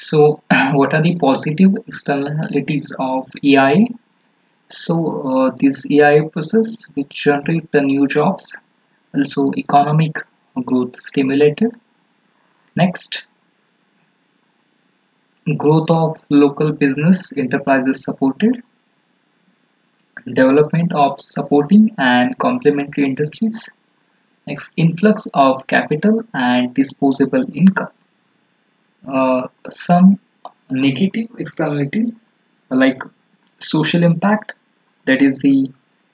So, what are the positive externalities of AI? So, this AI process which generate the new jobs, also economic growth stimulated. Next, growth of local business enterprises supported, development of supporting and complementary industries. Next, influx of capital and disposable income. Some negative externalities like social impact, that is the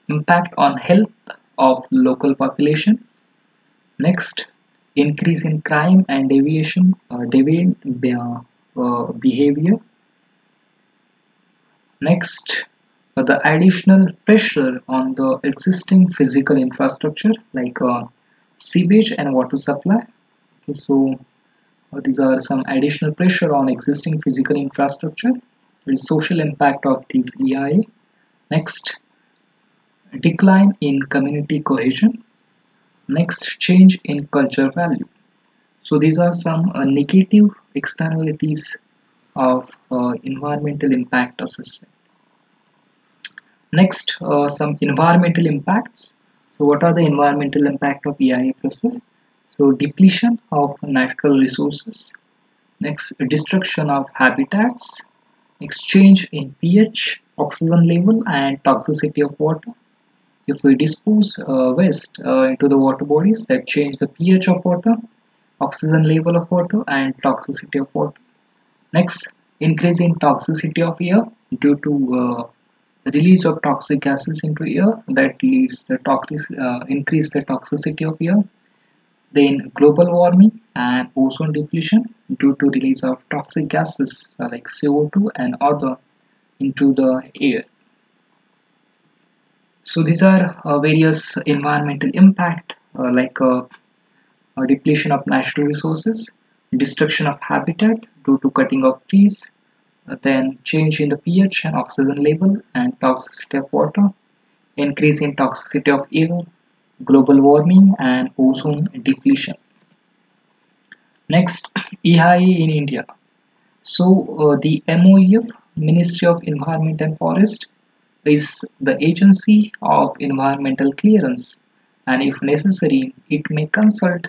impact on health of local population. Next, increase in crime and deviant behavior. Next, the additional pressure on the existing physical infrastructure like sewage and water supply. Okay, so these are some additional pressure on existing physical infrastructure. The social impact of these EIA. Next, decline in community cohesion. Next, change in culture value. So these are some negative externalities of environmental impact assessment. Next, some environmental impacts. So what are the environmental impact of EIA process? So depletion of natural resources. Next, destruction of habitats. Exchange in pH, oxygen level and toxicity of water. If we dispose waste into the water bodies, that change the pH of water, oxygen level of water and toxicity of water. Next, increase in toxicity of air due to release of toxic gases into air, that leads the increase the toxicity of air. Then global warming and ozone depletion due to release of toxic gases like CO2 and other into the air. So these are various environmental impact like depletion of natural resources, destruction of habitat due to cutting of trees, then change in the pH and oxygen level and toxicity of water, increase in toxicity of air, global warming and ozone depletion. Next, EIA in India. So the MOEF, Ministry of Environment and Forest, is the agency of environmental clearance, and if necessary, it may consult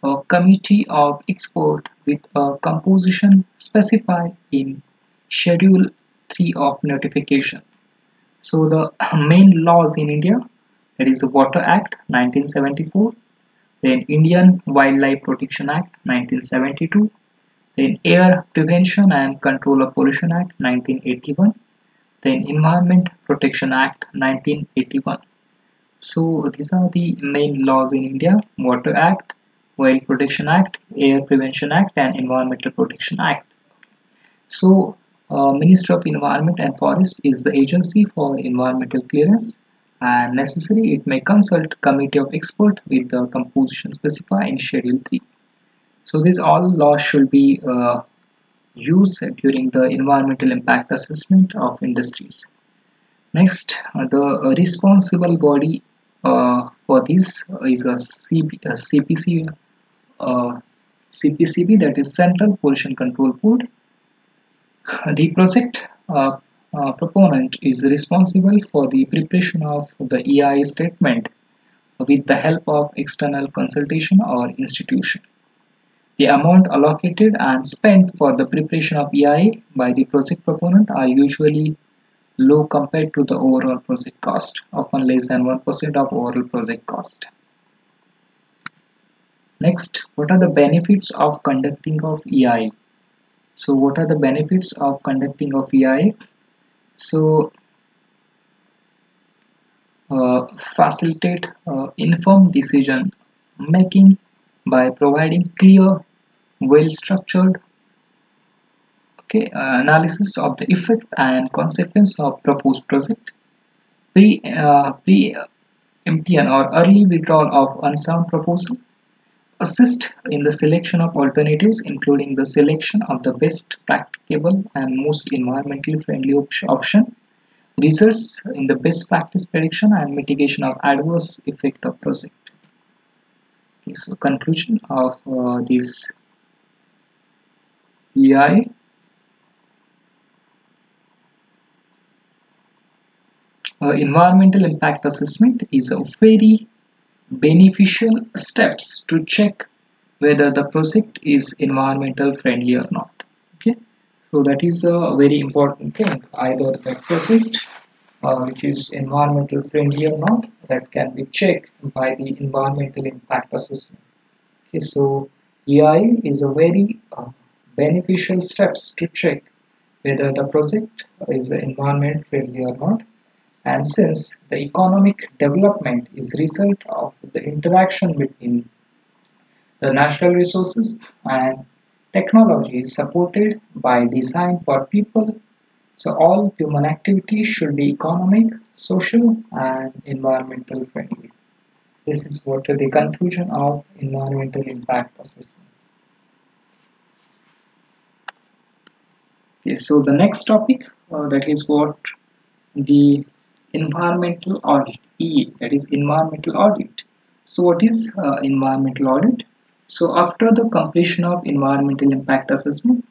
a committee of expert with a composition specified in Schedule 3 of notification. So the main laws in India, that is the Water Act 1974, then Indian Wildlife Protection Act 1972, then Air Prevention and Control of Pollution Act 1981, then Environment Protection Act 1981. So these are the main laws in India: Water Act, Wild Protection Act, Air Prevention Act and Environmental Protection Act. So Ministry of Environment and Forest is the agency for environmental clearance, and necessary it may consult committee of expert with the composition specified in Schedule 3. So these all laws should be used during the environmental impact assessment of industries. Next, the responsible body for this is a CPC, CPCB, that is Central Pollution Control Board. The project proponent is responsible for the preparation of the EIA statement with the help of external consultation or institution. The amount allocated and spent for the preparation of EIA by the project proponent are usually low compared to the overall project cost, often less than 1% of overall project cost. Next, what are the benefits of conducting of EIA? So what are the benefits of conducting of EIA? So facilitate informed decision making by providing clear, well-structured analysis of the effect and consequence of proposed project, preemption or early withdrawal of unsound proposal, assist in the selection of alternatives including the selection of the best practicable and most environmentally friendly option, results in the best practice prediction and mitigation of adverse effect of project. So conclusion of this EIA. Environmental impact assessment is a very beneficial steps to check whether the project is environmental friendly or not. Okay, so that is a very important thing. Either the project which is environmental friendly or not, that can be checked by the environmental impact assessment. Okay, so EI is a very beneficial steps to check whether the project is environment friendly or not. And since the economic development is result of the interaction between the natural resources and technology is supported by design for people, so all human activities should be economic, social, and environmental friendly. This is what the conclusion of environmental impact assessment. Okay, so the next topic that is what the environmental audit, EA, that is environmental audit. So what is environmental audit? So after the completion of environmental impact assessment,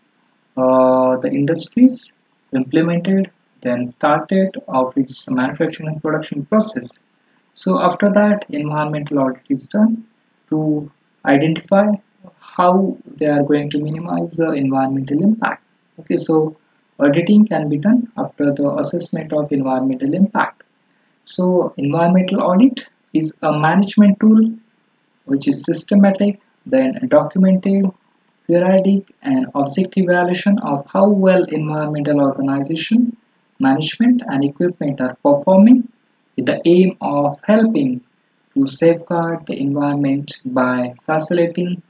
the industries implemented then started of its manufacturing and production process. So after that, environmental audit is done to identify how they are going to minimize the environmental impact. Okay, so auditing can be done after the assessment of environmental impact. So environmental audit is a management tool which is systematic, then documented, periodic and objective evaluation of how well environmental organization, management and equipment are performing with the aim of helping to safeguard the environment by facilitating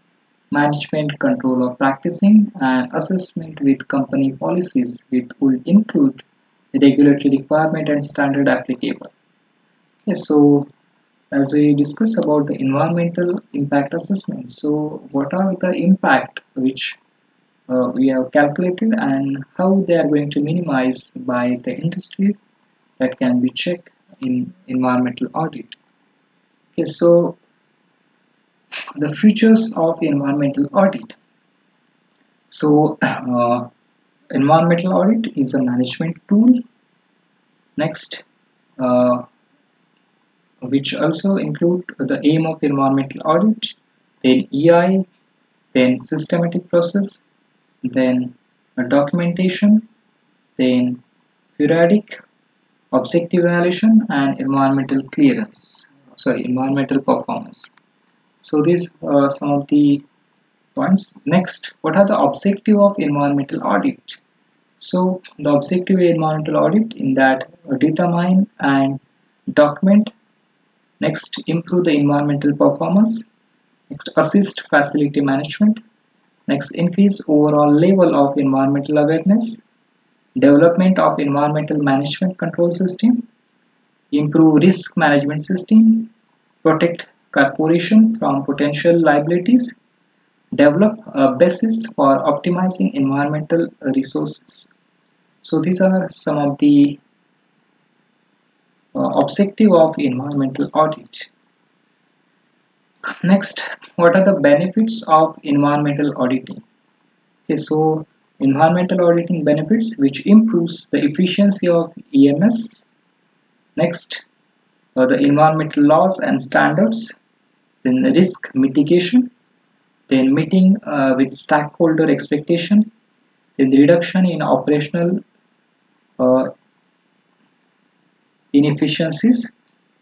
management control of practicing and assessment with company policies which would include the regulatory requirement and standard applicable. Okay, so as we discuss about the environmental impact assessment, so what are the impact which we have calculated and how they are going to minimize by the industry, that can be checked in environmental audit. Okay, so the features of environmental audit. So environmental audit is a management tool. Next, which also include the aim of environmental audit, then EI, then systematic process, then documentation, then periodic, objective evaluation, and environmental clearance. Sorry, environmental performance. So these are some of the points. Next, what are the objective of environmental audit? So the objective of environmental audit in that determine and document. Next, improve the environmental performance. Next, assist facility management. Next, increase overall level of environmental awareness. Development of environmental management control system. Improve risk management system. Protect corporation from potential liabilities. Develop a basis for optimizing environmental resources. So these are some of the objective of environmental audit. Next, what are the benefits of environmental auditing? Okay, so environmental auditing benefits which improves the efficiency of EMS. Next, the environmental laws and standards. Then risk mitigation. Then meeting with stakeholder expectation. Then the reduction in operational inefficiencies.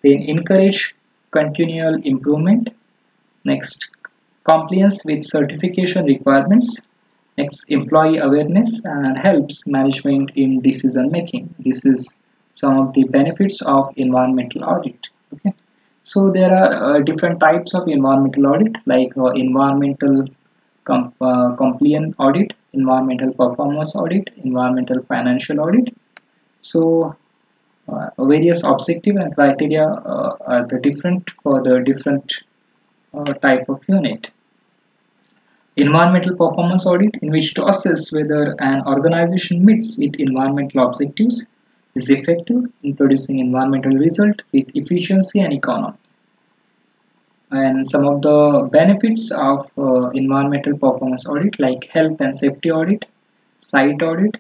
Then encourage continual improvement. Next, compliance with certification requirements. Next, employee awareness and helps management in decision making. This is some of the benefits of environmental audit. Okay, so there are different types of environmental audit, like environmental compliance audit, environmental performance audit, environmental financial audit. So various objective and criteria are the different for the different type of unit. Environmental performance audit, in which to assess whether an organization meets its environmental objectives, is effective in producing environmental result with efficiency and economy. And some of the benefits of environmental performance audit, like health and safety audit, site audit,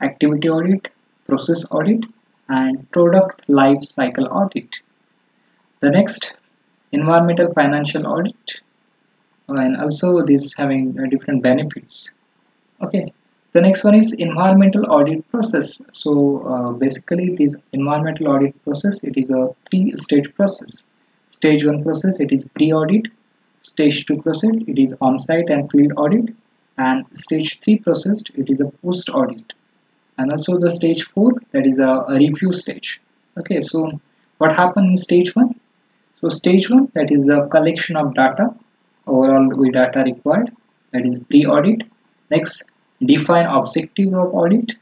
activity audit, process audit. and product life cycle audit. The next, environmental financial audit, and also this having different benefits. Okay, the next one is environmental audit process. So basically this environmental audit process, it is a three-stage process. Stage 1 process, it is pre-audit. Stage 2 process, it is on-site and field audit. And stage 3 process, it is a post-audit. And also the stage 4, that is a review stage. Okay, so what happened in stage 1? So stage 1, that is a collection of data, overall data required, that is pre-audit. Next, define objective of audit.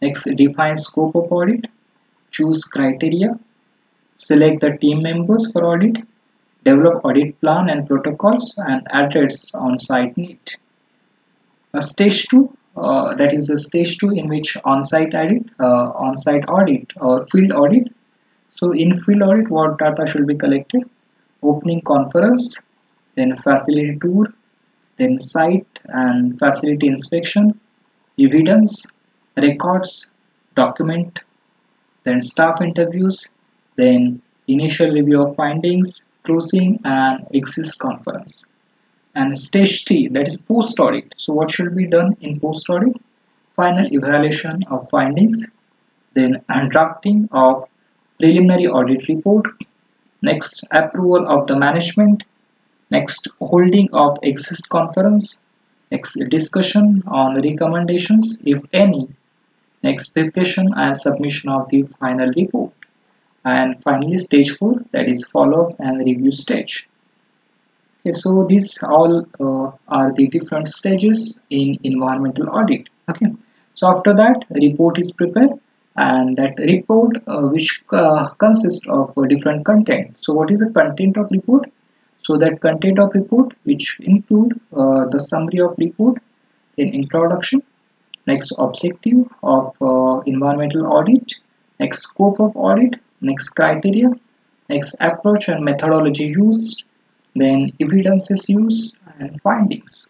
Next, define scope of audit. Choose criteria. Select the team members for audit. Develop audit plan and protocols and address on-site need. Stage 2, that is the stage 2 in which on-site audit or field audit. So in field audit, what data should be collected? Opening conference, then facility tour, then site and facility inspection, evidence, records, document, then staff interviews, then initial review of findings, closing and exit conference. And stage 3, that is post audit. So what should be done in post audit? Final evaluation of findings, then drafting of preliminary audit report, next approval of the management, next holding of exit conference, next discussion on recommendations if any, next preparation and submission of the final report, and finally stage 4, that is follow-up and review stage. Okay, so these all are the different stages in environmental audit. Okay, so after that report is prepared, and that report which consists of different content. So what is the content of report? So that content of report which include the summary of report, then introduction, next objective of environmental audit, next scope of audit, next criteria, next approach and methodology used, then evidences used and findings.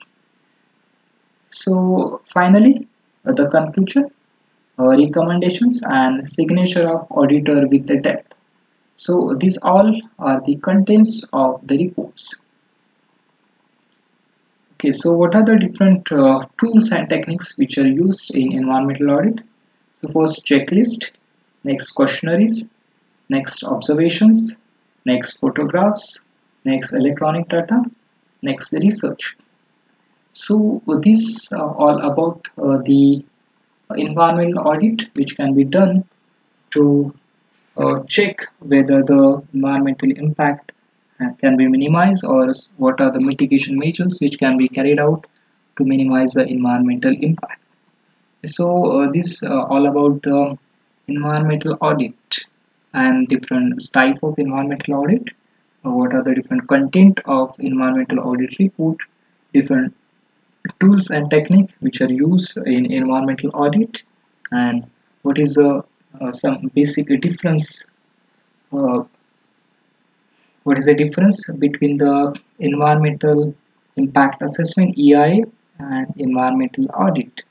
So finally the conclusion, recommendations and signature of auditor with the depth. So these all are the contents of the reports. Okay, so what are the different tools and techniques which are used in environmental audit? So first checklist, next questionnaires, next observations, next photographs, next electronic data, next research. So this all about the environmental audit which can be done to check whether the environmental impact can be minimized, or what are the mitigation measures which can be carried out to minimize the environmental impact. So this all about environmental audit and different type of environmental audit. What are the different content of environmental audit report, different tools and technique which are used in environmental audit, and what is the some basic difference, uh, what is the difference between the environmental impact assessment EIA and environmental audit.